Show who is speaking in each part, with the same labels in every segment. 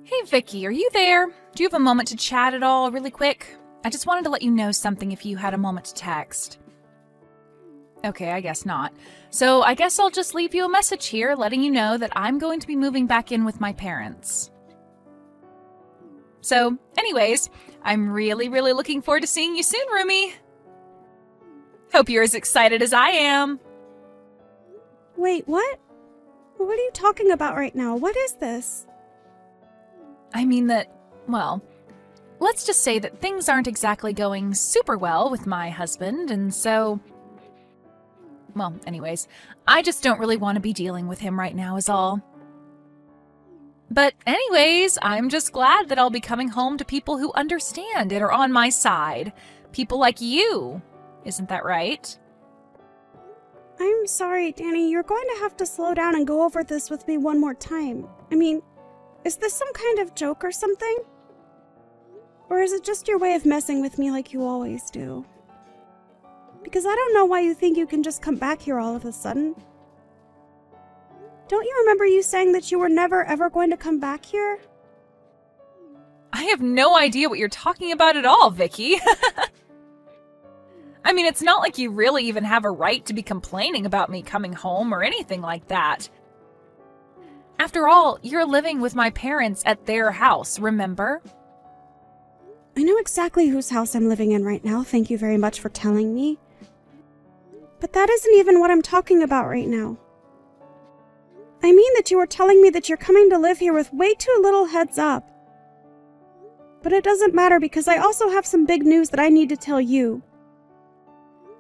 Speaker 1: Hey Vicky, are you there? Do you have a moment to chat at all, really quick? I just wanted to let you know something if you had a moment to text. Okay, I guess not. So I guess I'll just leave you a message here letting you know that I'm going to be moving back in with my parents. So, anyways, I'm really looking forward to seeing you soon, Rumi. Hope you're as excited as I am.
Speaker 2: Wait, what? What are you talking about right now? What is this?
Speaker 1: I mean let's just say that things aren't exactly going super well with my husband, and so... Well, anyways, I just don't really want to be dealing with him right now is all. But anyways, I'm just glad that I'll be coming home to people who understand and are on my side. People like you. Isn't that right?
Speaker 2: I'm sorry, Danny. You're going to have to slow down and go over this with me one more time. I mean, is this some kind of joke or something? Or is it just your way of messing with me like you always do? Because I don't know why you think you can just come back here all of a sudden. Don't you remember you saying that you were never ever going to come back here?
Speaker 1: I have no idea what you're talking about at all, Vicky. I mean, it's not like you really even have a right to be complaining about me coming home or anything like that. After all, you're living with my parents at their house, remember?
Speaker 2: I know exactly whose house I'm living in right now, thank you very much for telling me. But that isn't even what I'm talking about right now. I mean that you were telling me that you're coming to live here with way too little heads up. But it doesn't matter because I also have some big news that I need to tell you.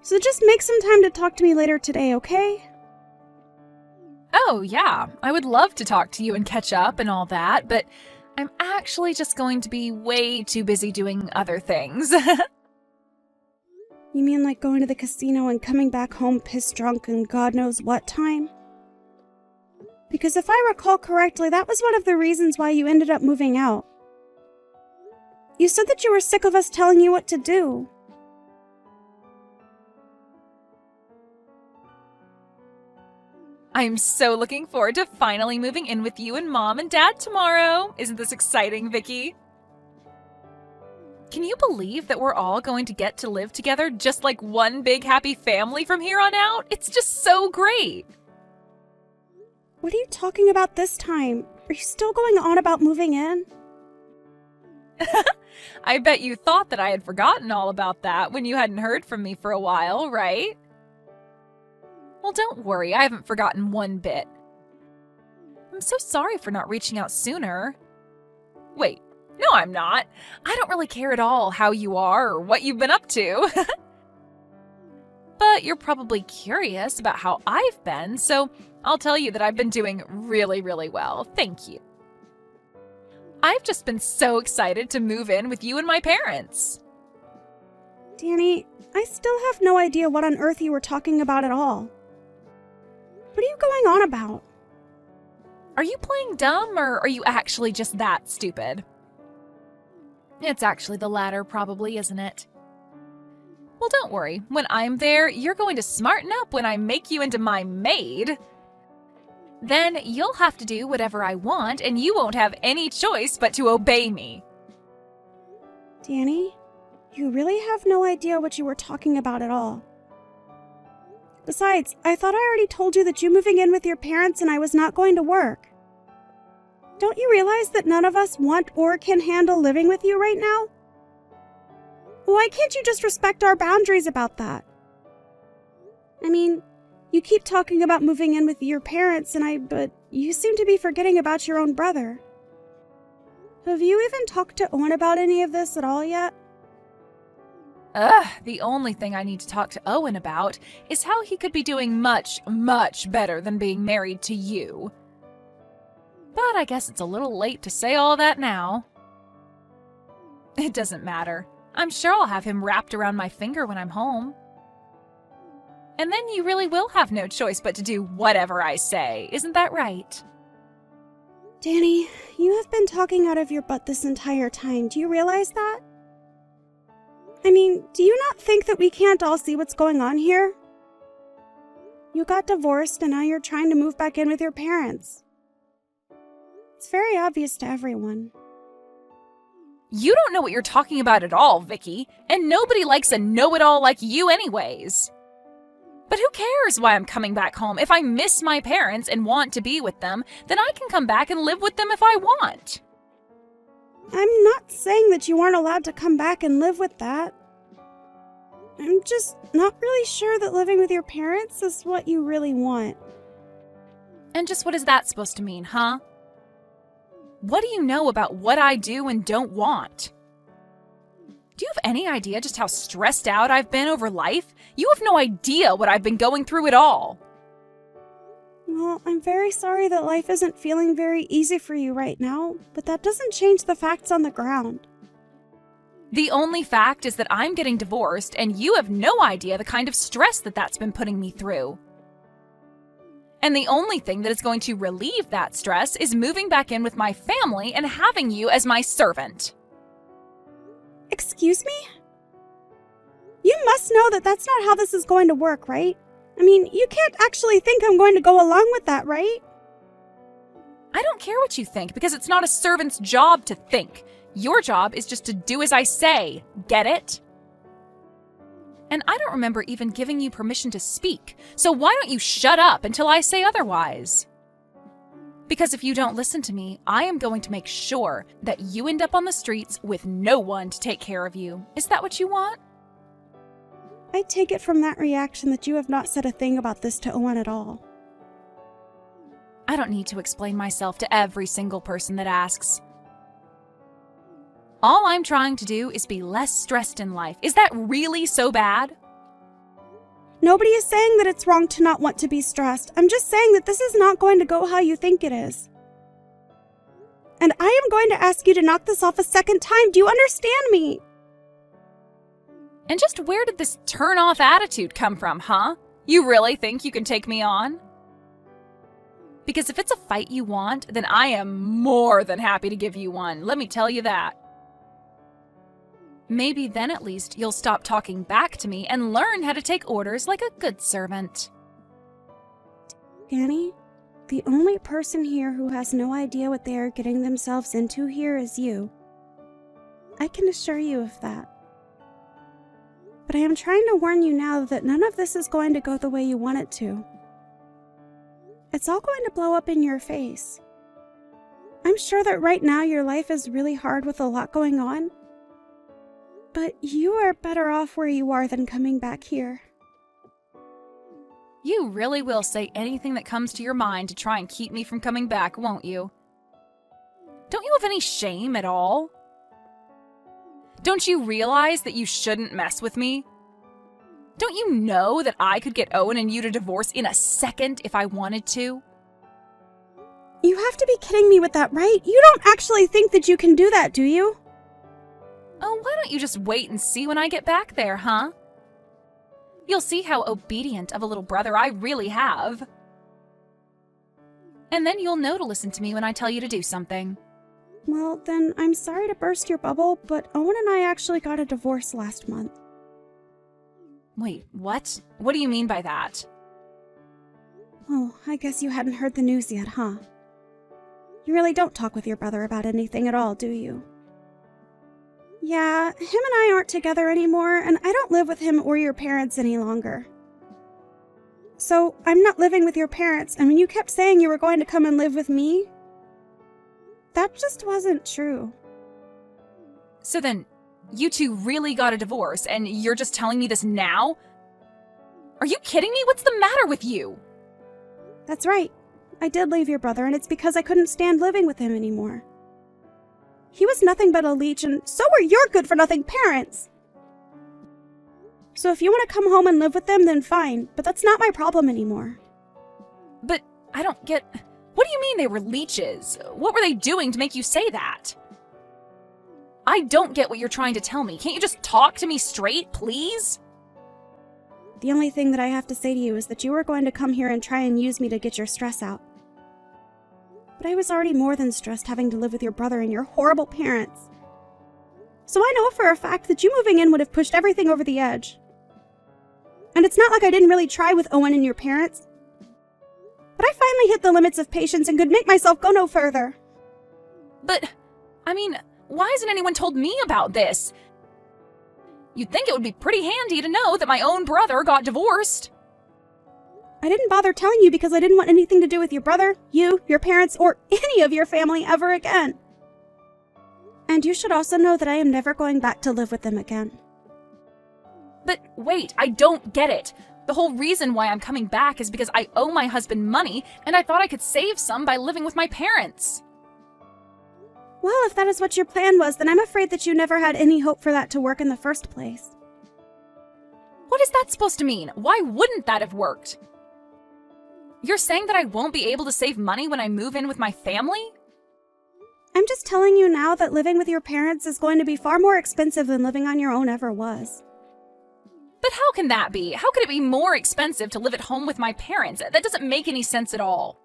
Speaker 2: So just make some time to talk to me later today, okay?
Speaker 1: Oh, yeah, I would love to talk to you and catch up and all that, but I'm actually just going to be way too busy doing other things.
Speaker 2: You mean like going to the casino and coming back home pissed drunk and God knows what time? Because if I recall correctly, that was one of the reasons why you ended up moving out. You said that you were sick of us telling you what to do.
Speaker 1: I'm so looking forward to finally moving in with you and Mom and Dad tomorrow. Isn't this exciting, Vicky? Can you believe that we're all going to get to live together just like one big happy family from here on out? It's just so great.
Speaker 2: What are you talking about this time? Are you still going on about moving in?
Speaker 1: I bet you thought that I had forgotten all about that when you hadn't heard from me for a while, right? Well, don't worry, I haven't forgotten one bit. I'm so sorry for not reaching out sooner. Wait, no, I'm not. I don't really care at all how you are or what you've been up to. But you're probably curious about how I've been, so I'll tell you that I've been doing really well. Thank you. I've just been so excited to move in with you and my parents.
Speaker 2: Danny, I still have no idea what on earth you were talking about at all. What are you going on about?
Speaker 1: Are you playing dumb, or are you actually just that stupid? It's actually the latter, probably, isn't it? Well, don't worry. When I'm there, you're going to smarten up when I make you into my maid. Then you'll have to do whatever I want, and you won't have any choice but to obey me.
Speaker 2: Danny, you really have no idea what you were talking about at all. Besides, I thought I already told you that you moving in with your parents and I was not going to work. Don't you realize that none of us want or can handle living with you right now? Why can't you just respect our boundaries about that? I mean, you keep talking about moving in with your parents but you seem to be forgetting about your own brother. Have you even talked to Owen about any of this at all yet?
Speaker 1: The only thing I need to talk to Owen about is how he could be doing much better than being married to you. But I guess it's a little late to say all that now. It doesn't matter. I'm sure I'll have him wrapped around my finger when I'm home. And then you really will have no choice but to do whatever I say, isn't that right?
Speaker 2: Danny, you have been talking out of your butt this entire time. Do you realize that? I mean, do you not think that we can't all see what's going on here? You got divorced and now you're trying to move back in with your parents. It's very obvious to everyone.
Speaker 1: You don't know what you're talking about at all, Vicky, and nobody likes a know-it-all like you anyways. But who cares why I'm coming back home? If I miss my parents and want to be with them, then I can come back and live with them if I want.
Speaker 2: I'm not saying that you aren't allowed to come back and live with that. I'm just not really sure that living with your parents is what you really want.
Speaker 1: And just what is that supposed to mean, huh? What do you know about what I do and don't want? Do you have any idea just how stressed out I've been over life? You have no idea what I've been going through at all.
Speaker 2: Well, I'm very sorry that life isn't feeling very easy for you right now, but that doesn't change the facts on the ground.
Speaker 1: The only fact is that I'm getting divorced, and you have no idea the kind of stress that's been putting me through. And the only thing that is going to relieve that stress is moving back in with my family and having you as my servant.
Speaker 2: Excuse me? You must know that that's not how this is going to work, right? I mean, you can't actually think I'm going to go along with that, right?
Speaker 1: I don't care what you think, because it's not a servant's job to think. Your job is just to do as I say. Get it? And I don't remember even giving you permission to speak, so why don't you shut up until I say otherwise? Because if you don't listen to me, I am going to make sure that you end up on the streets with no one to take care of you. Is that what you want?
Speaker 2: I take it from that reaction that you have not said a thing about this to Owen at all.
Speaker 1: I don't need to explain myself to every single person that asks. All I'm trying to do is be less stressed in life. Is that really so bad?
Speaker 2: Nobody is saying that it's wrong to not want to be stressed. I'm just saying that this is not going to go how you think it is. And I am going to ask you to knock this off a second time. Do you understand me?
Speaker 1: And just where did this turn-off attitude come from, huh? You really think you can take me on? Because if it's a fight you want, then I am more than happy to give you one. Let me tell you that. Maybe then at least you'll stop talking back to me and learn how to take orders like a good servant.
Speaker 2: Danny, the only person here who has no idea what they are getting themselves into here is you. I can assure you of that. But I am trying to warn you now that none of this is going to go the way you want it to. It's all going to blow up in your face. I'm sure that right now your life is really hard with a lot going on. But you are better off where you are than coming back here.
Speaker 1: You really will say anything that comes to your mind to try and keep me from coming back, won't you? Don't you have any shame at all? Don't you realize that you shouldn't mess with me? Don't you know that I could get Owen and you to divorce in a second if I wanted to?
Speaker 2: You have to be kidding me with that, right? You don't actually think that you can do that, do you?
Speaker 1: Oh, why don't you just wait and see when I get back there, huh? You'll see how obedient of a little brother I really have. And then you'll know to listen to me when I tell you to do something.
Speaker 2: Well, then I'm sorry to burst your bubble, but Owen and I actually got a divorce last month.
Speaker 1: Wait, what? What do you mean by that?
Speaker 2: Oh, I guess you hadn't heard the news yet, huh? You really don't talk with your brother about anything at all, do you? Yeah, him and I aren't together anymore, and I don't live with him or your parents any longer. So, I'm not living with your parents, and when you kept saying you were going to come and live with me, that just wasn't true.
Speaker 1: So then, you two really got a divorce, and you're just telling me this now? Are you kidding me? What's the matter with you?
Speaker 2: That's right. I did leave your brother, and it's because I couldn't stand living with him anymore. He was nothing but a leech, and so were your good-for-nothing parents. So if you want to come home and live with them, then fine, but that's not my problem anymore.
Speaker 1: But I don't get... What do you mean they were leeches? What were they doing to make you say that? I don't get what you're trying to tell me. Can't you just talk to me straight, please?
Speaker 2: The only thing that I have to say to you is that you were going to come here and try and use me to get your stress out. But I was already more than stressed having to live with your brother and your horrible parents. So I know for a fact that you moving in would have pushed everything over the edge. And it's not like I didn't really try with Owen and your parents. But I finally hit the limits of patience and could make myself go no further.
Speaker 1: But, I mean, why hasn't anyone told me about this? You'd think it would be pretty handy to know that my own brother got divorced.
Speaker 2: I didn't bother telling you because I didn't want anything to do with your brother, you, your parents, or any of your family ever again. And you should also know that I am never going back to live with them again.
Speaker 1: But wait, I don't get it. The whole reason why I'm coming back is because I owe my husband money, and I thought I could save some by living with my parents.
Speaker 2: Well, if that is what your plan was, then I'm afraid that you never had any hope for that to work in the first place.
Speaker 1: What is that supposed to mean? Why wouldn't that have worked? You're saying that I won't be able to save money when I move in with my family?
Speaker 2: I'm just telling you now that living with your parents is going to be far more expensive than living on your own ever was.
Speaker 1: But how can that be? How could it be more expensive to live at home with my parents? That doesn't make any sense at all.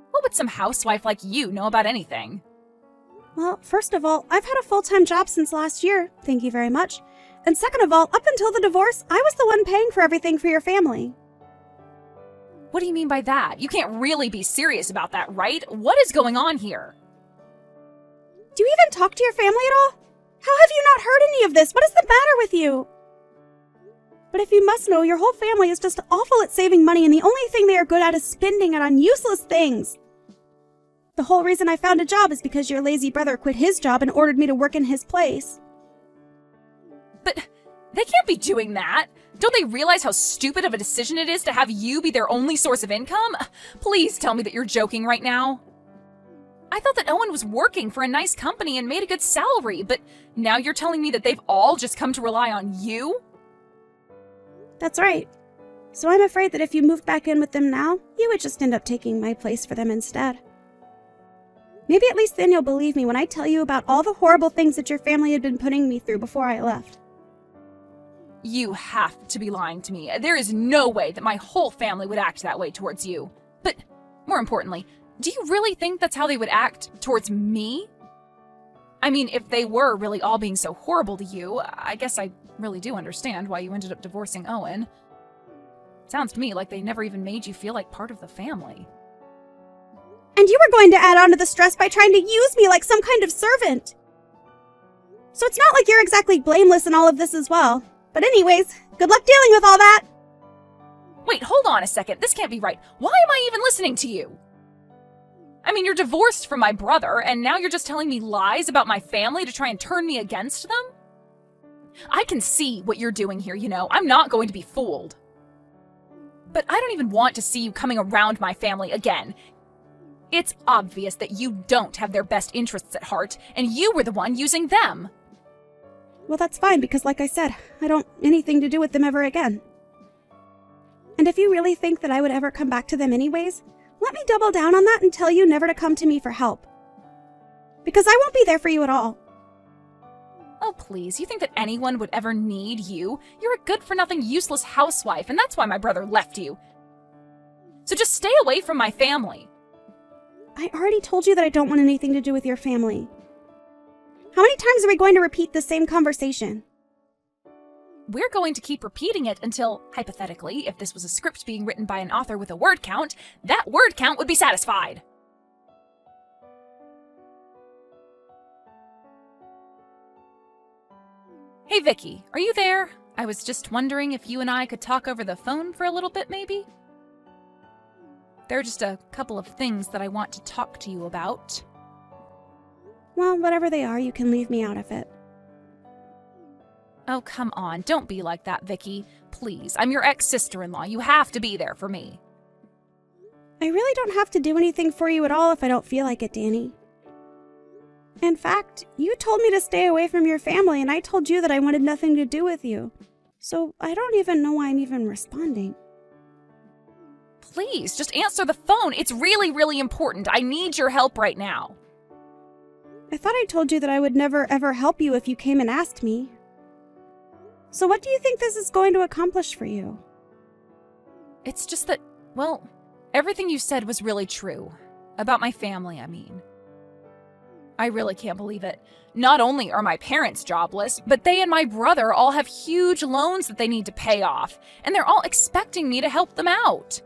Speaker 1: What would some housewife like you know about anything?
Speaker 2: Well, first of all, I've had a full-time job since last year, thank you very much. And second of all, up until the divorce, I was the one paying for everything for your family.
Speaker 1: What do you mean by that? You can't really be serious about that, right? What is going on here?
Speaker 2: Do you even talk to your family at all? How have you not heard any of this? What is the matter with you? But if you must know, your whole family is just awful at saving money, and the only thing they are good at is spending it on useless things. The whole reason I found a job is because your lazy brother quit his job and ordered me to work in his place.
Speaker 1: But they can't be doing that. Don't they realize how stupid of a decision it is to have you be their only source of income? Please tell me that you're joking right now. I thought that Owen was working for a nice company and made a good salary, but now you're telling me that they've all just come to rely on you?
Speaker 2: That's right. So I'm afraid that if you moved back in with them now, you would just end up taking my place for them instead. Maybe at least then you'll believe me when I tell you about all the horrible things that your family had been putting me through before I left.
Speaker 1: You have to be lying to me. There is no way that my whole family would act that way towards you. But more importantly, do you really think that's how they would act towards me? I mean, if they were really all being so horrible to you, I guess I really do understand why you ended up divorcing Owen. Sounds to me like they never even made you feel like part of the family.
Speaker 2: And you were going to add on to the stress by trying to use me like some kind of servant. So it's not like you're exactly blameless in all of this as well. But anyways, good luck dealing with all that.
Speaker 1: Wait, hold on a second. This can't be right. Why am I even listening to you? I mean, you're divorced from my brother, and now you're just telling me lies about my family to try and turn me against them? I can see what you're doing here, you know. I'm not going to be fooled. But I don't even want to see you coming around my family again. It's obvious that you don't have their best interests at heart, and you were the one using them.
Speaker 2: Well, that's fine, because like I said, I don't want anything to do with them ever again. And if you really think that I would ever come back to them anyways, let me double down on that and tell you never to come to me for help. Because I won't be there for you at all.
Speaker 1: Oh, please, you think that anyone would ever need you? You're a good-for-nothing, useless housewife, and that's why my brother left you. So just stay away from my family.
Speaker 2: I already told you that I don't want anything to do with your family. How many times are we going to repeat the same conversation?
Speaker 1: We're going to keep repeating it until, hypothetically, if this was a script being written by an author with a word count, that word count would be satisfied. Hey Vicky, are you there? I was just wondering if you and I could talk over the phone for a little bit, maybe? There are just a couple of things that I want to talk to you about.
Speaker 2: Well, whatever they are, you can leave me out of it.
Speaker 1: Oh, come on, don't be like that, Vicky. Please, I'm your ex-sister-in-law. You have to be there for me.
Speaker 2: I really don't have to do anything for you at all if I don't feel like it, Danny. In fact, you told me to stay away from your family, and I told you that I wanted nothing to do with you. So I don't even know why I'm even responding.
Speaker 1: Please, just answer the phone. It's really, really important. I need your help right now.
Speaker 2: I thought I told you that I would never ever help you if you came and asked me. So what do you think this is going to accomplish for you?
Speaker 1: It's just that, well, everything you said was really true. About my family, I mean. I really can't believe it. Not only are my parents jobless, but they and my brother all have huge loans that they need to pay off, and they're all expecting me to help them out.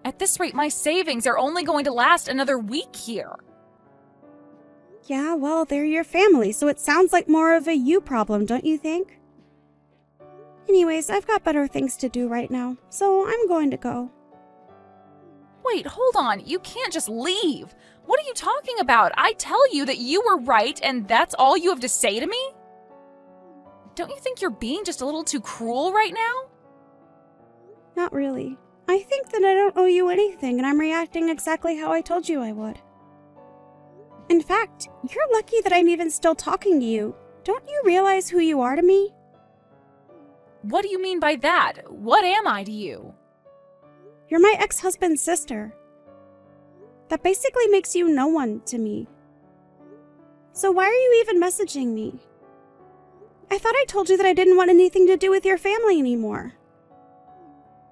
Speaker 1: At this rate, my savings are only going to last another week here.
Speaker 2: Yeah, well, they're your family, so it sounds like more of a you problem, don't you think? Anyways, I've got better things to do right now, so I'm going to go.
Speaker 1: Wait, hold on. You can't just leave. What are you talking about? I tell you that you were right and that's all you have to say to me? Don't you think you're being just a little too cruel right now?
Speaker 2: Not really. I think that I don't owe you anything and I'm reacting exactly how I told you I would. In fact, you're lucky that I'm even still talking to you. Don't you realize who you are to me?
Speaker 1: What do you mean by that? What am I to you?
Speaker 2: You're my ex-husband's sister. That basically makes you no one to me. So why are you even messaging me? I thought I told you that I didn't want anything to do with your family anymore.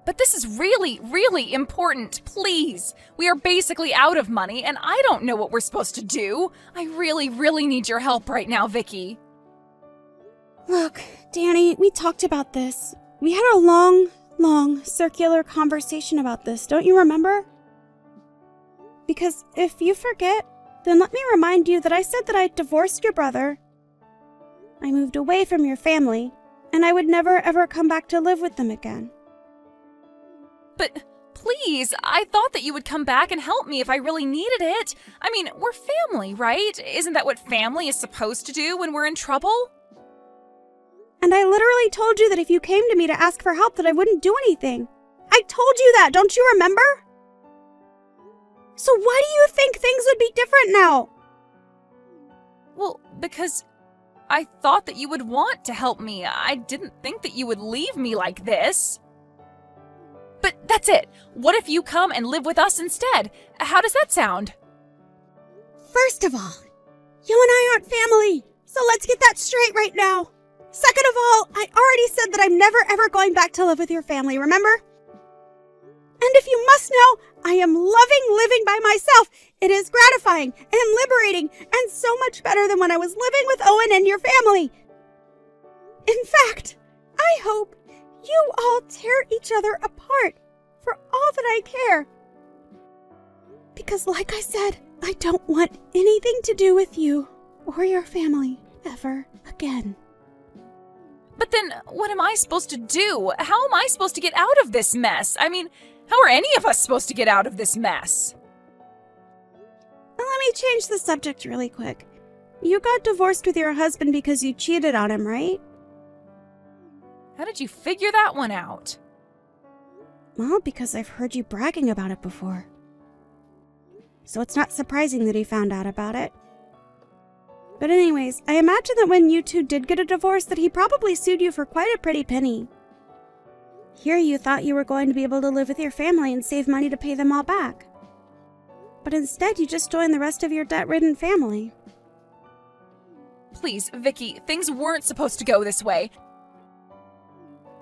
Speaker 1: But this is really, really important. Please. We are basically out of money and I don't know what we're supposed to do. I really, really need your help right now, Vicky.
Speaker 2: Look, Danny, we talked about this. We had a long, circular conversation about this, don't you remember? Because if you forget, then let me remind you that I said that I divorced your brother, I moved away from your family, and I would never ever come back to live with them again.
Speaker 1: But please, I thought that you would come back and help me if I really needed it. I mean, we're family, right? Isn't that what family is supposed to do when we're in trouble?
Speaker 2: And I literally told you that if you came to me to ask for help that I wouldn't do anything. I told you that, don't you remember? So why do you think things would be different now?
Speaker 1: Well, because I thought that you would want to help me. I didn't think that you would leave me like this. But that's it. What if you come and live with us instead? How does that sound?
Speaker 2: First of all, you and I aren't family, so let's get that straight right now. Second of all, I already said that I'm never ever going back to live with your family, remember? And if you must know, I am loving living by myself. It is gratifying and liberating and so much better than when I was living with Owen and your family. In fact, I hope you all tear each other apart for all that I care. Because like I said, I don't want anything to do with you or your family ever again.
Speaker 1: But then, what am I supposed to do? How am I supposed to get out of this mess? I mean, how are any of us supposed to get out of this mess?
Speaker 2: Well, let me change the subject really quick. You got divorced with your husband because you cheated on him, right?
Speaker 1: How did you figure that one out?
Speaker 2: Well, because I've heard you bragging about it before. So it's not surprising that he found out about it. But anyways, I imagine that when you two did get a divorce that he probably sued you for quite a pretty penny. Here you thought you were going to be able to live with your family and save money to pay them all back. But instead you just joined the rest of your debt-ridden family.
Speaker 1: Please, Vicky, things weren't supposed to go this way.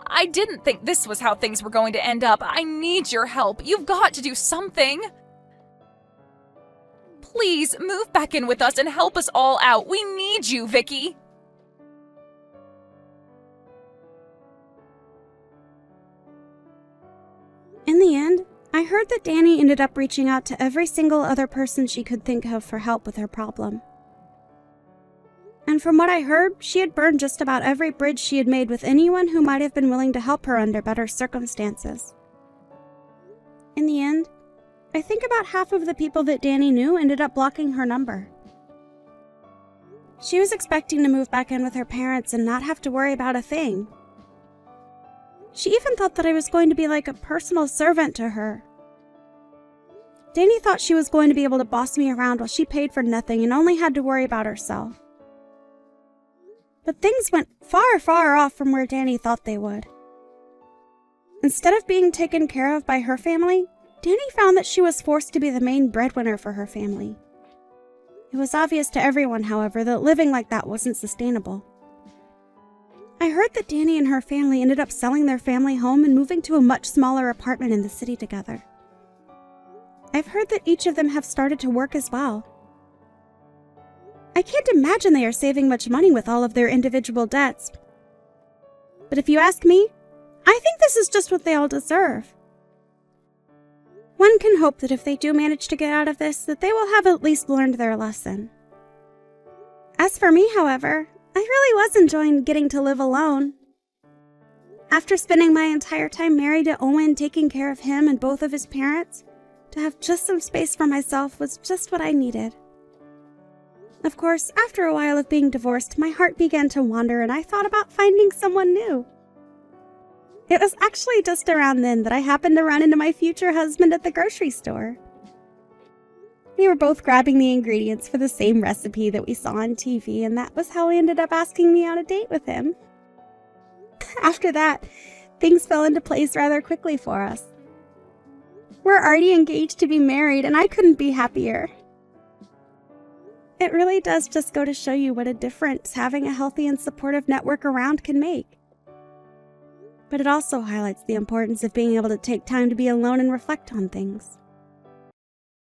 Speaker 1: I didn't think this was how things were going to end up. I need your help. You've got to do something. Please, move back in with us and help us all out. We need you, Vicky.
Speaker 2: In the end, I heard that Danny ended up reaching out to every single other person she could think of for help with her problem. And from what I heard, she had burned just about every bridge she had made with anyone who might have been willing to help her under better circumstances. In the end, I think about half of the people that Danny knew ended up blocking her number. She was expecting to move back in with her parents and not have to worry about a thing. She even thought that I was going to be like a personal servant to her. Danny thought she was going to be able to boss me around while she paid for nothing and only had to worry about herself. But things went far, far off from where Danny thought they would. Instead of being taken care of by her family, Danny found that she was forced to be the main breadwinner for her family. It was obvious to everyone, however, that living like that wasn't sustainable. I heard that Danny and her family ended up selling their family home and moving to a much smaller apartment in the city together. I've heard that each of them have started to work as well. I can't imagine they are saving much money with all of their individual debts. But if you ask me, I think this is just what they all deserve. One can hope that if they do manage to get out of this, that they will have at least learned their lesson. As for me, however, I really was enjoying getting to live alone. After spending my entire time married to Owen, taking care of him and both of his parents, to have just some space for myself was just what I needed. Of course, after a while of being divorced, my heart began to wander and I thought about finding someone new. It was actually just around then that I happened to run into my future husband at the grocery store. We were both grabbing the ingredients for the same recipe that we saw on TV, and that was how he ended up asking me on a date with him. After that, things fell into place rather quickly for us. We're already engaged to be married, and I couldn't be happier. It really does just go to show you what a difference having a healthy and supportive network around can make. But it also highlights the importance of being able to take time to be alone and reflect on things.